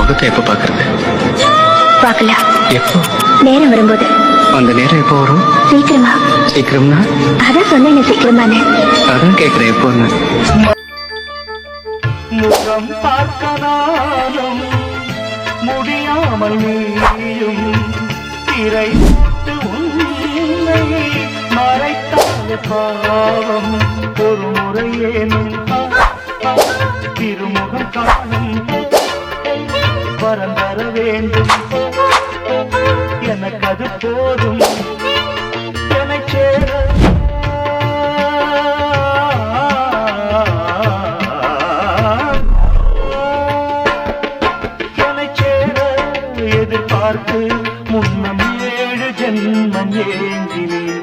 முகத்தை எப்ப பாக்குறது? பார்க்கலாம். எப்போ? நேரம் வரும்போது. அந்த நேரம் எப்போ வரும்? சீக்கிரமா. சீக்கிரம்னா? அதான் சொன்னேன் சீக்கிரமானு. அதான் கேக்குறேன் எப்போன்னு. முகம் பார்க்கனாலும் முடியாமல் நீயும் திரை போட்டு உன்னை மறைத்தாலே பாவம். ஒரு முறையேனும் திருமுகம் காணும் வரம் தர வேண்டும். எனக்கு அது போதும். என்னை சேர எதிர்பார்த்து முன்னம் 7 ஜென்மம் ஏங்கினேன்.